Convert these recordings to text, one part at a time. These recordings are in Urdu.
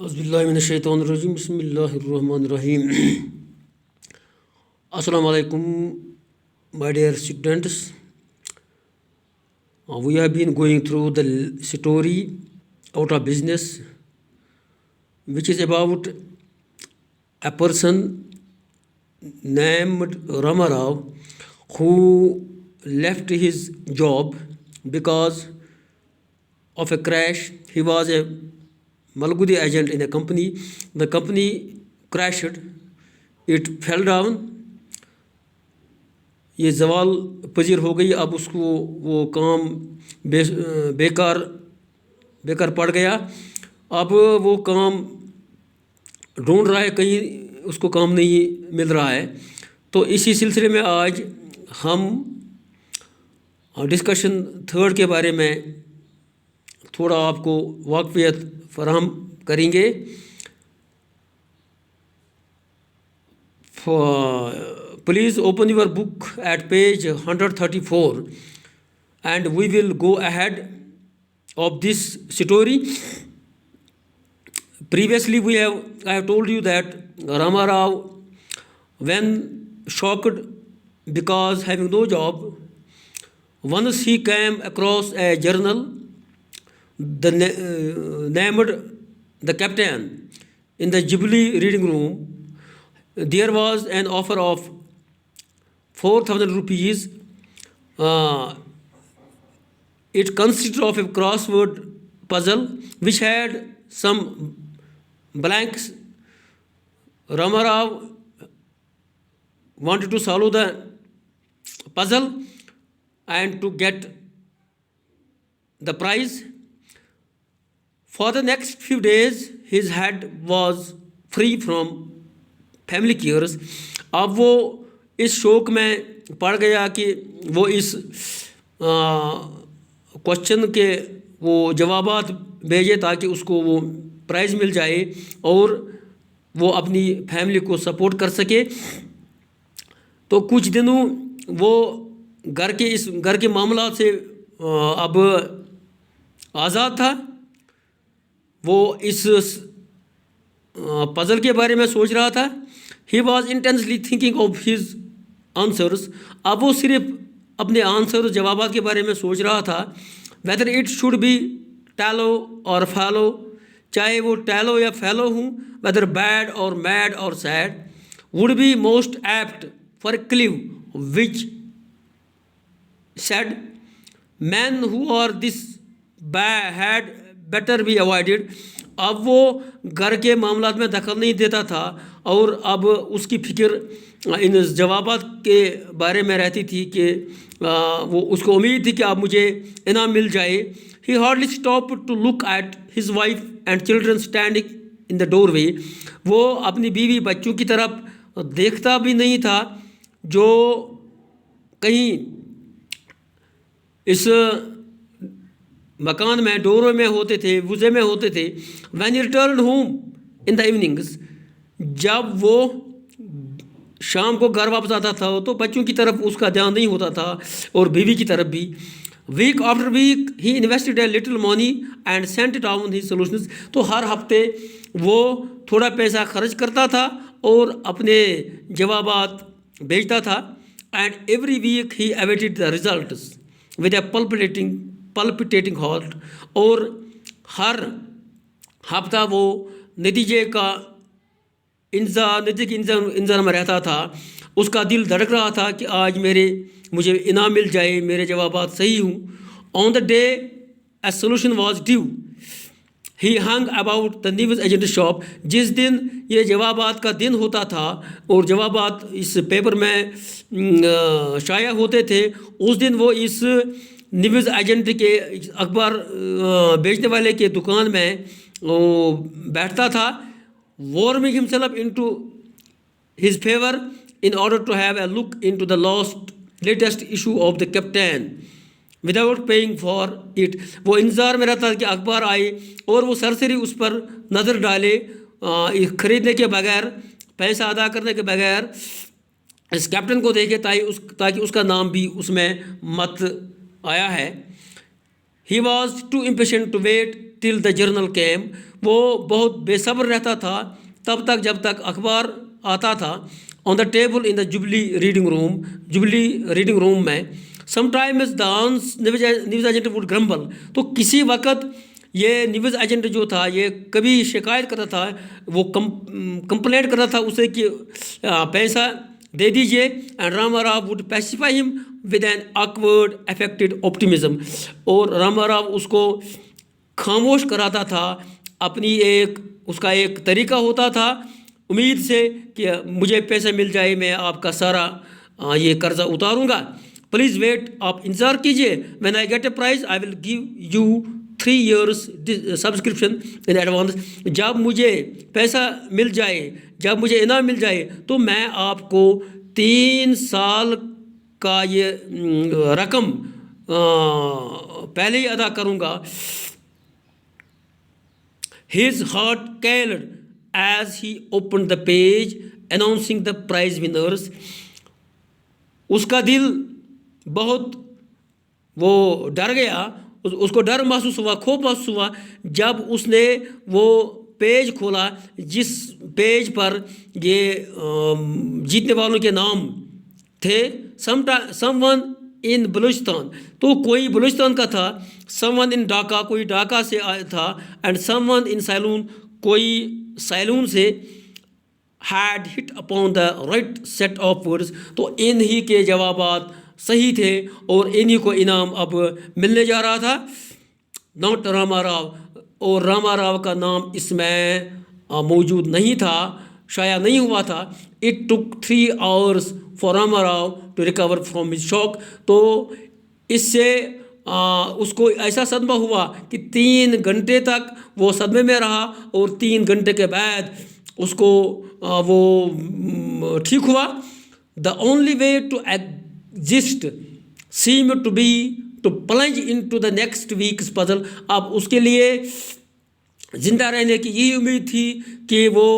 اعوذ باللہ من الشیطان الرجیم بسم اللہ الرحمن الرحیم. السلام علیکم my dear students. We have been going through the story out of business which is about a person named Ramarao who left his job because of a crash. He was a Malgudi agent in a company. The company crashed. It fell down. یہ زوال پذیر ہو گئی. اب اس کو وہ کام بیکار پڑ گیا. اب وہ کام ڈھونڈ رہا ہے, کہیں اس کو کام نہیں مل رہا ہے. تو اسی سلسلے میں آج ہم ڈسکشن تھرڈ کے بارے میں تھوڑا آپ کو واقفیت فراہم کریں گے. Please open your book at page 134 and we will go ahead of this story. Previously I have told you that Ramarao, when shocked because having no job, once he came across a journal named The Captain in the Jubilee reading room. There was an offer of 4,000 rupees. It consisted of a crossword puzzle which had some blanks. Ramarao wanted to solve the puzzle and to get the prize. For the next few days, his head was free from family cares. اب وہ اس شوق میں پڑ گیا کہ وہ اس کوشچن کے وہ جوابات بھیجے تاکہ اس کو وہ پرائز مل جائے اور وہ اپنی فیملی کو سپورٹ کر سکے. تو کچھ دنوں وہ گھر کے معاملات سے اب آزاد تھا. وہ اس پزل کے بارے میں سوچ رہا تھا. He was intensely thinking of his answers. اب وہ صرف اپنے آنسر جوابات کے بارے میں سوچ رہا تھا. whether it should be tallow or fallow, چاہے وہ ٹیلو یا فیلو ہوں, whether bad or mad or sad, would be most apt for a clue which said men who are this bad had better be avoided. اب وہ گھر کے معاملات میں دخل نہیں دیتا تھا اور اب اس کی فکر ان جوابات کے بارے میں رہتی تھی کہ وہ اس کو امید تھی کہ اب مجھے انعام مل جائے. He hardly stopped to look at his wife and children standing in the doorway. وہ اپنی بیوی بچوں کی طرف دیکھتا بھی نہیں تھا جو کہیں اس مکان میں ڈوروں میں ہوتے تھے, وزے میں ہوتے تھے. when he returned home in the evenings, جب وہ شام کو گھر واپس آتا تھا تو بچوں کی طرف اس کا دھیان نہیں ہوتا تھا اور بیوی کی طرف بھی. week after week he invested a little money and sent it on his solutions. تو ہر ہفتے وہ تھوڑا پیسہ خرچ کرتا تھا اور اپنے جوابات بھیجتا تھا. and every week he awaited the results with a palpitating heart. اور ہر ہفتہ وہ نتیجے کی انتظار میں رہتا تھا. اس کا دل دھڑک رہا تھا کہ آج مجھے انعام مل جائے, میرے جوابات صحیح ہوں. on the day a solution was due, he hung about the news agent shop. جس دن یہ جوابات کا دن ہوتا تھا اور جوابات اس پیپر میں شائع ہوتے تھے, اس دن وہ اس نیوز ایجنٹ کے اخبار بیچنے والے کے دکان میں بیٹھتا تھا, warming himself into his favor in order to have a look into the latest issue of the Captain without paying for it. وہ انتظار میں رہتا کہ اخبار آئے اور وہ سرسری اس پر نظر ڈالے خریدنے کے بغیر, پیسہ ادا کرنے کے بغیر اس کیپٹن کو دیکھے تاکہ اس کا نام بھی اس میں مت آیا ہے. He was too impatient to wait till the journal came. وہ بہت بے صبر رہتا تھا تب تک جب تک اخبار آتا تھا. On the table in the Jubilee reading room میں sometimes the news agent would grumble. تو کسی وقت یہ نیوز ایجنٹ جو تھا یہ کبھی شکایت کرتا تھا, وہ کمپلینٹ کرتا تھا اسے کہ پیسہ دے دیجیے. And Rama Rao would pacify him with an awkward affected optimism. اور راما راؤ اس کو خاموش کراتا تھا اپنی اس کا ایک طریقہ ہوتا تھا امید سے کہ مجھے پیسہ مل جائے, میں آپ کا سارا یہ قرضہ اتاروں گا. پلیز ویٹ, آپ انتظار کیجیے. When I get a prize I will give you 3 years subscription in advance. جب مجھے پیسہ مل جائے, جب مجھے انعام مل جائے تو میں آپ کو 3 سال کا یہ رقم پہلے ہی ادا کروں گا. His heart quailed as he opened the page announcing the prize winners. اس کا دل بہت وہ ڈر گیا, اس کو ڈر محسوس ہوا, خوف محسوس ہوا جب اس نے وہ پیج کھولا جس پیج پر یہ جیتنے والوں کے نام تھے. someone in بلوچستان, تو کوئی بلوچستان کا تھا. someone in ڈھاکہ, کوئی ڈھاکہ سے تھا. and someone in سیلون, کوئی سیلون سے. had hit upon the right set of words, تو انہی کے جوابات صحیح تھے اور انہی کو انعام اب ملنے جا رہا تھا. not راما راؤ, اور راما راؤ کا نام اس میں موجود نہیں تھا, شائع نہیں ہوا تھا. it took 3 hours for Rama Rao to recover from his shock. تو اس سے اس کو ایسا صدمہ ہوا کہ 3 گھنٹے تک وہ صدمے میں رہا اور 3 گھنٹے کے بعد اس کو وہ ٹھیک ہوا. the only way to exist seemed to be to plunge into the next week's puzzle. اب اس کے لیے زندہ رہنے کی یہی امید تھی کہ وہ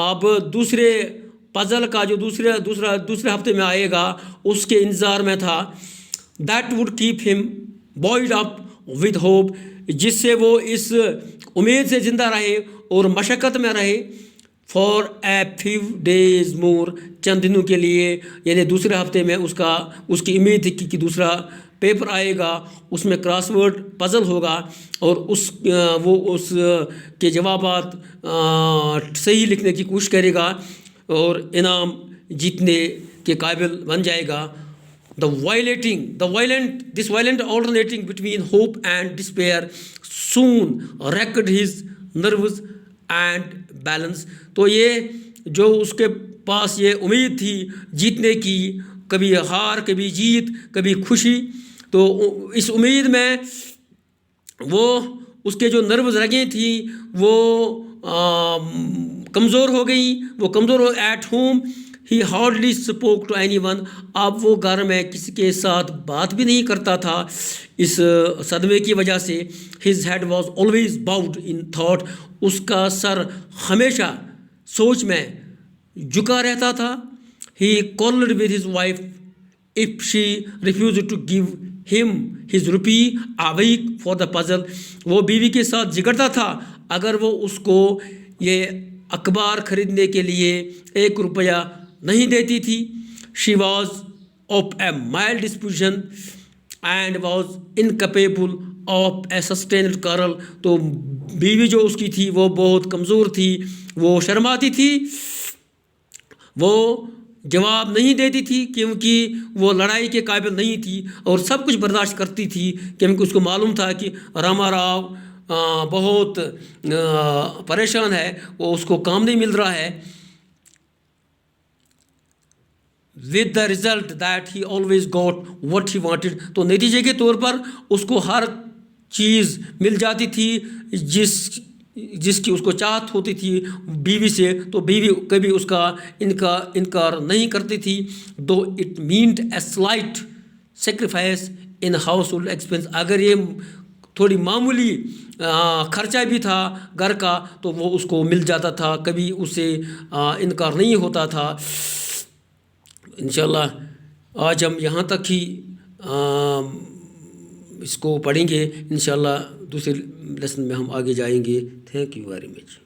اب دوسرے پزل کا جو دوسرے ہفتے میں آئے گا اس کے انتظار میں تھا. that would keep him buoyed up with hope, جس سے وہ اس امید سے زندہ رہے اور مشقت میں رہے. for a few days more, چند دنوں کے لیے, یعنی دوسرے ہفتے میں اس کی امید تھی کہ دوسرا پیپر آئے گا, اس میں کراس ورڈ پزل ہوگا اور وہ اس کے جوابات صحیح لکھنے کی کوشش کرے گا اور انعام جیتنے کے قابل بن جائے گا. This violent alternating between hope and despair soon wrecked his nerves and balance. تو یہ جو اس کے پاس یہ امید تھی جیتنے کی, کبھی ہار کبھی جیت کبھی خوشی, تو اس امید میں وہ اس کے جو نروز رگیں تھیں وہ کمزور ہو گئیں, وہ کمزور ہو. At home he hardly spoke to anyone. اب وہ گھر میں کسی کے ساتھ بات بھی نہیں کرتا تھا اس صدمے کی وجہ سے. His head was always bowed in thought. اس کا سر ہمیشہ سوچ میں جھکا رہتا تھا. ہی quarreled with his wife if she refused to give him his rupee a week for the puzzle. وہ بیوی کے ساتھ جگڑتا تھا اگر وہ اس کو یہ اخبار خریدنے کے لیے 1 روپیہ نہیں دیتی تھی. she was of a mild disposition and was incapable of a sustained quarrel. تو بیوی جو اس کی تھی وہ بہت کمزور تھی, وہ شرماتی تھی, وہ جواب نہیں دیتی تھی کیونکہ وہ لڑائی کے قابل نہیں تھی اور سب کچھ برداشت کرتی تھی کیونکہ اس کو معلوم تھا کہ راما راؤ بہت پریشان ہے, وہ اس کو کام نہیں مل رہا ہے. with the result that he always got what he wanted. تو نتیجے کے طور پر اس کو ہر چیز مل جاتی تھی جس کی اس کو چاہت ہوتی تھی بیوی سے, تو بیوی کبھی اس کا انکار نہیں کرتی تھی. though it meant a slight sacrifice in household expense. اگر یہ تھوڑی معمولی خرچہ بھی تھا گھر کا تو وہ اس کو مل جاتا تھا, کبھی اسے انکار نہیں ہوتا تھا. انشاءاللہ آج ہم یہاں تک ہی اس کو پڑھیں گے انشاءاللہ دوسرے لیسن میں ہم آگے جائیں گے. Thank you very much.